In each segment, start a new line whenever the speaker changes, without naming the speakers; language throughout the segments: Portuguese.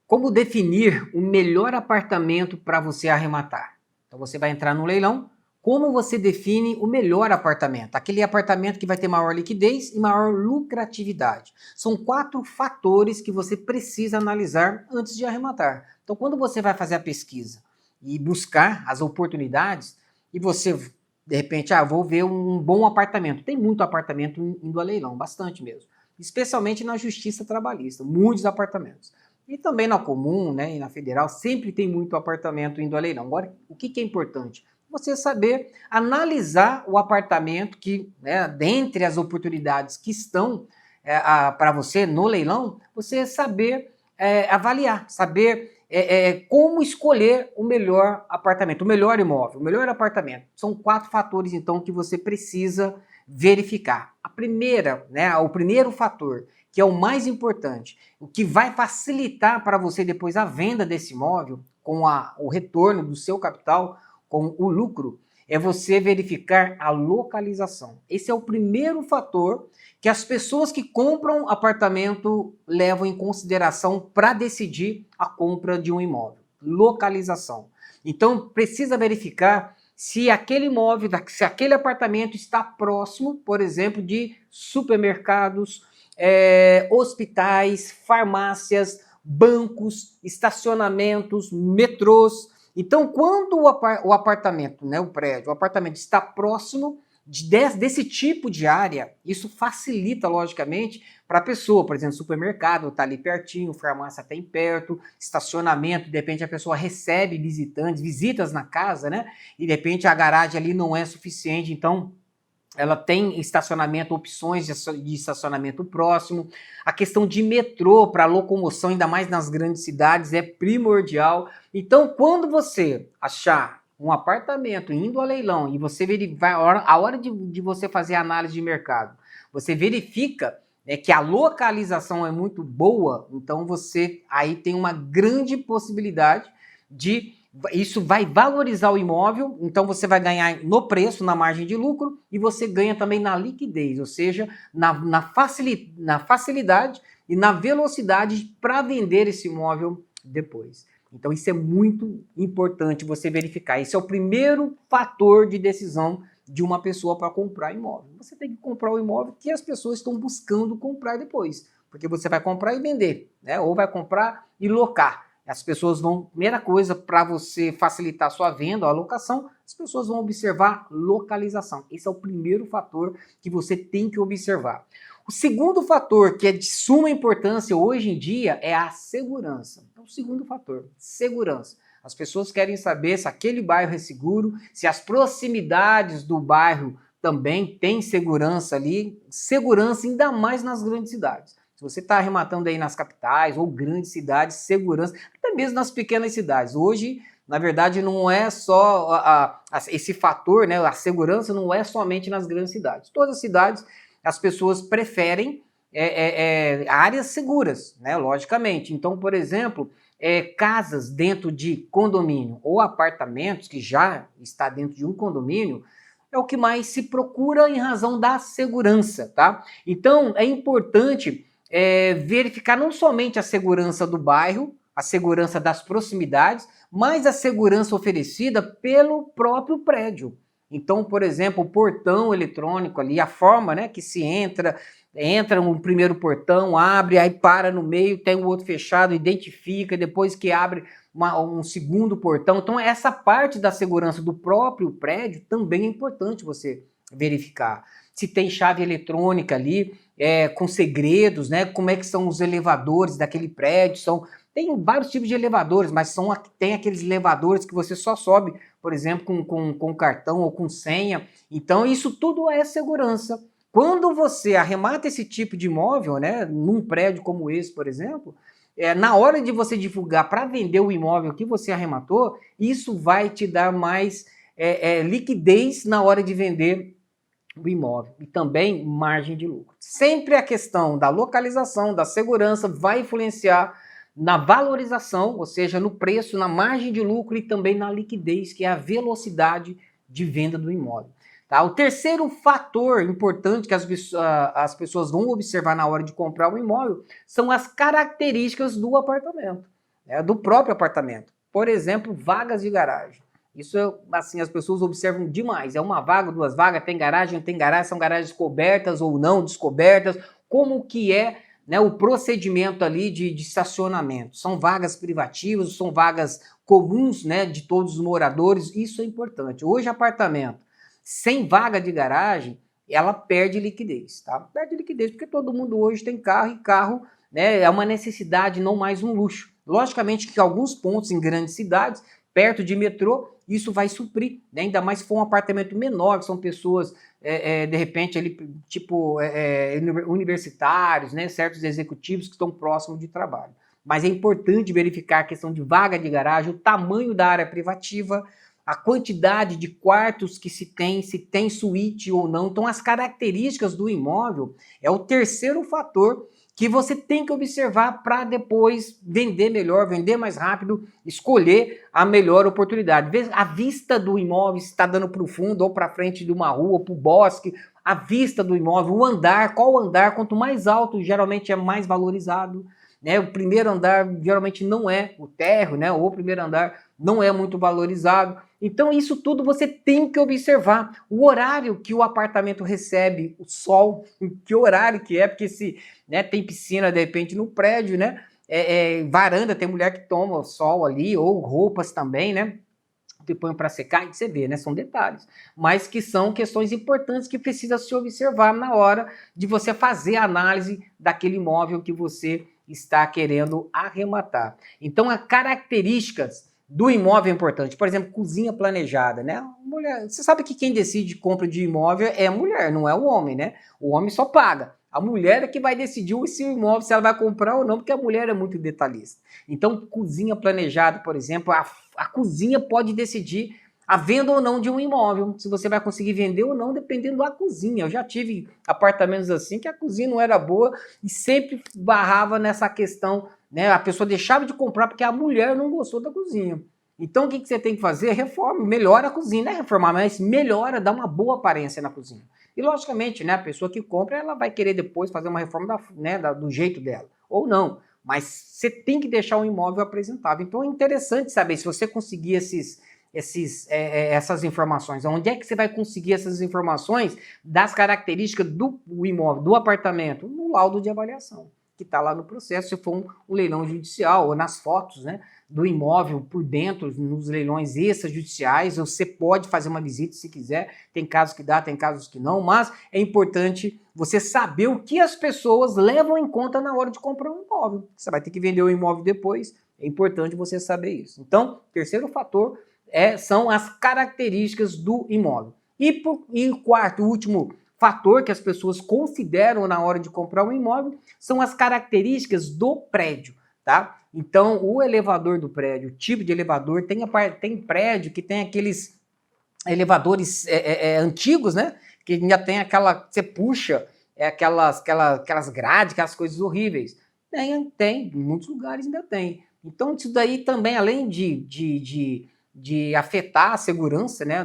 Como definir o melhor apartamento para você arrematar? Então você vai entrar no leilão. Como você define o melhor apartamento? Aquele apartamento que vai ter maior liquidez e maior lucratividade. São 4 fatores que você precisa analisar antes de arrematar. Então quando você vai fazer a pesquisa e buscar as oportunidades, e você, de repente, vou ver um bom apartamento. Tem muito apartamento indo a leilão, bastante mesmo. Especialmente na justiça trabalhista, muitos apartamentos. E também na comum, né, e na federal, sempre tem muito apartamento indo a leilão. Agora, o que é importante? Você saber analisar o apartamento que, né, dentre as oportunidades que estão para você no leilão, você saber avaliar, saber como escolher o melhor apartamento, o melhor imóvel, o melhor apartamento. São 4 fatores, então, que você precisa verificar. A primeira, né, o primeiro fator, que é o mais importante, o que vai facilitar para você depois a venda desse imóvel, com o retorno do seu capital, com o lucro, é você verificar a localização. Esse é o primeiro fator que as pessoas que compram apartamento levam em consideração para decidir a compra de um imóvel. Localização. Então, precisa verificar se aquele imóvel, se aquele apartamento está próximo, por exemplo, de supermercados, hospitais, farmácias, bancos, estacionamentos, metrôs. Então, quando o apartamento, né, o apartamento está próximo desse tipo de área, isso facilita, logicamente, para a pessoa. Por exemplo, supermercado está ali pertinho, farmácia está em perto, estacionamento, de repente a pessoa recebe visitantes, visitas na casa, né? E de repente a garagem ali não é suficiente, então ela tem estacionamento, opções de estacionamento próximo. A questão de metrô para locomoção, ainda mais nas grandes cidades, é primordial. Então, quando você achar um apartamento indo a leilão e você vai, a hora de você fazer a análise de mercado, você verifica que a localização é muito boa, então você aí tem uma grande possibilidade de isso vai valorizar o imóvel, então você vai ganhar no preço, na margem de lucro, e você ganha também na liquidez, ou seja, na facilidade e na velocidade para vender esse imóvel depois. Então isso é muito importante você verificar. Esse é o primeiro fator de decisão de uma pessoa para comprar imóvel. Você tem que comprar o imóvel que as pessoas estão buscando comprar depois, porque você vai comprar e vender, né? Ou vai comprar e locar. As pessoas vão, primeira coisa, para você facilitar a sua venda, a alocação, as pessoas vão observar localização. Esse é o primeiro fator que você tem que observar. O segundo fator, que é de suma importância hoje em dia, é a segurança. Então, o segundo fator, segurança. As pessoas querem saber se aquele bairro é seguro, se as proximidades do bairro também têm segurança ali, segurança ainda mais nas grandes cidades. Se você está arrematando aí nas capitais ou grandes cidades, segurança, até mesmo nas pequenas cidades. Hoje, na verdade, não é só esse fator, né? A segurança não é somente nas grandes cidades. Todas as cidades, as pessoas preferem áreas seguras, né? Logicamente. Então, por exemplo, casas dentro de condomínio ou apartamentos que já está dentro de um condomínio, é o que mais se procura em razão da segurança, tá? Então, é importante verificar não somente a segurança do bairro, a segurança das proximidades, mas a segurança oferecida pelo próprio prédio. Então, por exemplo, o portão eletrônico ali, a forma, né, que se entra um primeiro portão, abre, aí para no meio, tem o outro fechado, identifica, depois que abre um segundo portão. Então, essa parte da segurança do próprio prédio também é importante você verificar. Se tem chave eletrônica ali, com segredos, né? Como é que são os elevadores daquele prédio, tem vários tipos de elevadores, mas tem aqueles elevadores que você só sobe, por exemplo, com cartão ou com senha. Então, isso tudo é segurança. Quando você arremata esse tipo de imóvel, né, num prédio como esse, por exemplo, na hora de você divulgar para vender o imóvel que você arrematou, isso vai te dar mais liquidez na hora de vender o imóvel e também margem de lucro. Sempre a questão da localização, da segurança vai influenciar na valorização, ou seja, no preço, na margem de lucro e também na liquidez, que é a velocidade de venda do imóvel. Tá? O terceiro fator importante que as pessoas vão observar na hora de comprar um imóvel são as características do apartamento. né, do próprio apartamento. Por exemplo, vagas de garagem. Isso, assim, as pessoas observam demais. É uma vaga, duas vagas, tem garagem, não tem garagem, são garagens cobertas ou não descobertas. Como que é, né, o procedimento ali de estacionamento? São vagas privativas, são vagas comuns, né, de todos os moradores? Isso é importante. Hoje, apartamento sem vaga de garagem, ela perde liquidez, tá? Perde liquidez porque todo mundo hoje tem carro e carro, né, é uma necessidade, não mais um luxo. Logicamente que alguns pontos em grandes cidades, perto de metrô, isso vai suprir, né? Ainda mais se for um apartamento menor, que são pessoas, de repente, ali, tipo, universitários, né? Certos executivos que estão próximos de trabalho. Mas é importante verificar a questão de vaga de garagem, o tamanho da área privativa, a quantidade de quartos que se tem suíte ou não. Então, as características do imóvel é o terceiro fator que você tem que observar para depois vender melhor, vender mais rápido, escolher a melhor oportunidade. A vista do imóvel, se está dando para o fundo ou para frente de uma rua, para o bosque, a vista do imóvel, o andar, qual andar, quanto mais alto, geralmente é mais valorizado. Né? O primeiro andar geralmente não é, o térreo, né? Ou o primeiro andar não é muito valorizado. Então, isso tudo você tem que observar. O horário que o apartamento recebe o sol, que horário que é, porque se, né, tem piscina, de repente, no prédio, né? Varanda, tem mulher que toma sol ali, ou roupas também, né? Que põe para secar, e você vê, né? São detalhes. Mas que são questões importantes que precisa se observar na hora de você fazer a análise daquele imóvel que você está querendo arrematar. Então, as características do imóvel é importante. Por exemplo, cozinha planejada, né? Mulher, você sabe que quem decide compra de imóvel é a mulher, não é o homem, né? O homem só paga. A mulher é que vai decidir se o imóvel, se ela vai comprar ou não, porque a mulher é muito detalhista. Então, cozinha planejada, por exemplo, a cozinha pode decidir a venda ou não de um imóvel, se você vai conseguir vender ou não, dependendo da cozinha. Eu já tive apartamentos assim que a cozinha não era boa e sempre barrava nessa questão, né? A pessoa deixava de comprar porque a mulher não gostou da cozinha. Então, o que você tem que fazer? Reforma, melhora a cozinha, não é reformar, mas melhora, dá uma boa aparência na cozinha. E, logicamente, né, a pessoa que compra, ela vai querer depois fazer uma reforma do jeito dela, ou não. Mas você tem que deixar o imóvel apresentável. Então, é interessante saber, se você conseguir essas informações, onde é que você vai conseguir essas informações das características do imóvel, do apartamento? No laudo de avaliação, que está lá no processo, se for um leilão judicial, ou nas fotos, né, do imóvel por dentro, nos leilões extrajudiciais. Você pode fazer uma visita se quiser, tem casos que dá, tem casos que não, mas é importante você saber o que as pessoas levam em conta na hora de comprar um imóvel. Você vai ter que vender o imóvel depois, é importante você saber isso. Então, terceiro fator são as características do imóvel. E o quarto, último fator que as pessoas consideram na hora de comprar um imóvel são as características do prédio, tá? Então, o elevador do prédio, o tipo de elevador, tem prédio que tem aqueles elevadores antigos, né? Que ainda tem aquela, você puxa, aquelas grades, aquelas coisas horríveis. Tem, em muitos lugares ainda tem. Então, isso daí também, além de afetar a segurança, né,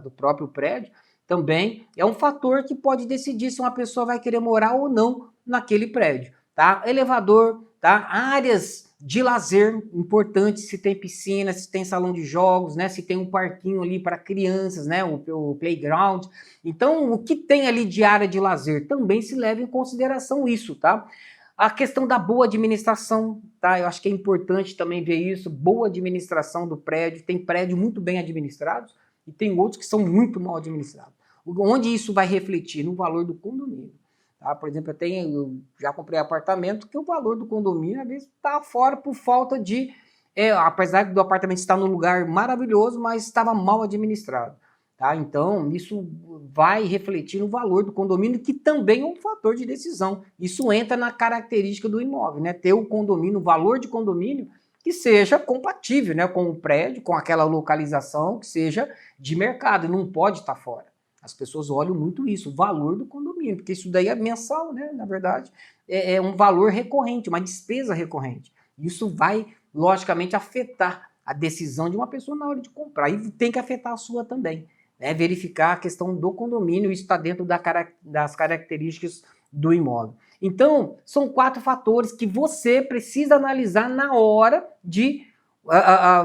do próprio prédio, também é um fator que pode decidir se uma pessoa vai querer morar ou não naquele prédio, tá? Elevador, tá? Áreas de lazer, importante, se tem piscina, se tem salão de jogos, né? Se tem um parquinho ali para crianças, né? O playground. Então, o que tem ali de área de lazer também se leva em consideração isso, tá? A questão da boa administração, tá? Eu acho que é importante também ver isso, boa administração do prédio. Tem prédio muito bem administrados e tem outros que são muito mal administrados. Onde isso vai refletir? No valor do condomínio. Tá? Por exemplo, eu já comprei apartamento que o valor do condomínio às vezes está fora por falta de... apesar do apartamento estar num lugar maravilhoso, mas estava mal administrado. Tá? Então, isso vai refletir no valor do condomínio, que também é um fator de decisão. Isso entra na característica do imóvel, né? Ter o condomínio, o valor de condomínio, que seja compatível, né, com o prédio, com aquela localização, que seja de mercado, não pode estar fora. As pessoas olham muito isso, o valor do condomínio, porque isso daí é mensal, né? Na verdade, é um valor recorrente, uma despesa recorrente. Isso vai, logicamente, afetar a decisão de uma pessoa na hora de comprar, e tem que afetar a sua também. Verificar a questão do condomínio, isso está dentro das características do imóvel. Então, são 4 fatores que você precisa analisar na hora de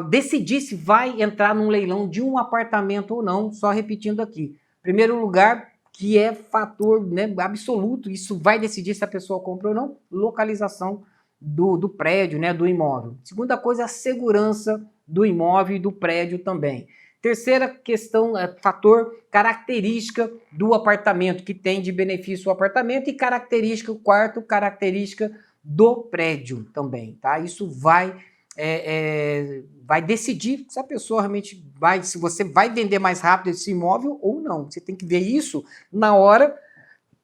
decidir se vai entrar num leilão de um apartamento ou não, só repetindo aqui. Primeiro lugar, que é fator, né, absoluto, isso vai decidir se a pessoa compra ou não, localização do prédio, né, do imóvel. Segunda coisa, a segurança do imóvel e do prédio também. Terceira questão, fator, característica do apartamento, que tem de benefício o apartamento, e característica, quarto, característica do prédio também, tá? Isso vai decidir se a pessoa realmente se você vai vender mais rápido esse imóvel ou não. Você tem que ver isso na hora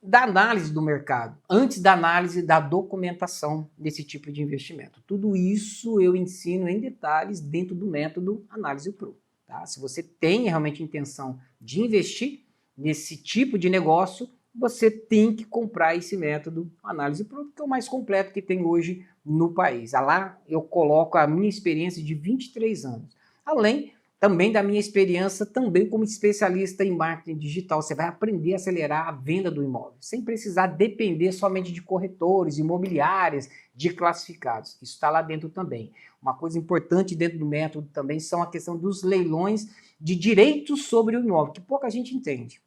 da análise do mercado, antes da análise da documentação desse tipo de investimento. Tudo isso eu ensino em detalhes dentro do método Análise Pro. Tá? Se você tem realmente intenção de investir nesse tipo de negócio, você tem que comprar esse método Análise Pro, que é o mais completo que tem hoje no país. Lá eu coloco a minha experiência de 23 anos. Além também da minha experiência também como especialista em marketing digital. Você vai aprender a acelerar a venda do imóvel, sem precisar depender somente de corretores, imobiliárias, de classificados. Isso está lá dentro também. Uma coisa importante dentro do método também são a questão dos leilões de direitos sobre o imóvel, que pouca gente entende.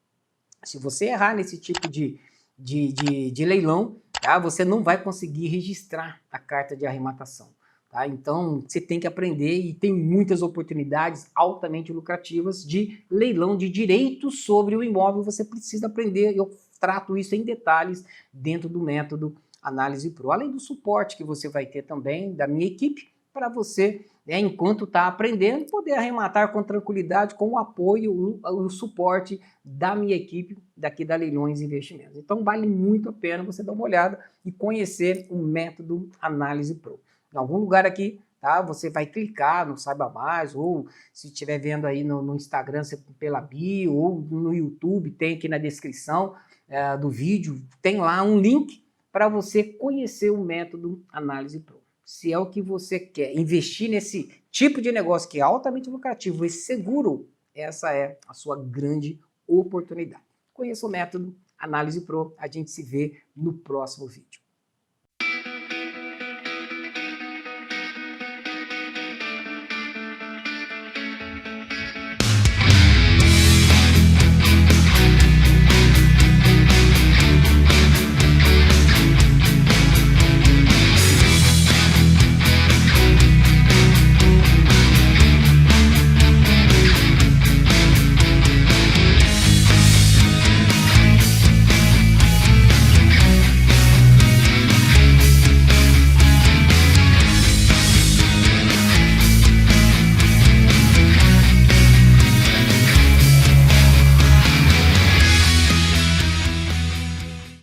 Se você errar nesse tipo de leilão, tá, você não vai conseguir registrar a carta de arrematação. Tá? Então, você tem que aprender e tem muitas oportunidades altamente lucrativas de leilão de direitos sobre o imóvel. Você precisa aprender, eu trato isso em detalhes dentro do método Análise Pro. Além do suporte que você vai ter também da minha equipe, para você, né, enquanto está aprendendo, poder arrematar com tranquilidade, com o apoio, o suporte da minha equipe daqui da Leilões Investimentos. Então, vale muito a pena você dar uma olhada e conhecer o método Análise Pro. Em algum lugar aqui, tá? Você vai clicar no Saiba Mais, ou se estiver vendo aí no Instagram, pela bio, ou no YouTube, tem aqui na descrição do vídeo, tem lá um link para você conhecer o método Análise Pro. Se é o que você quer, investir nesse tipo de negócio que é altamente lucrativo e seguro, essa é a sua grande oportunidade. Conheça o método Análise Pro, a gente se vê no próximo vídeo.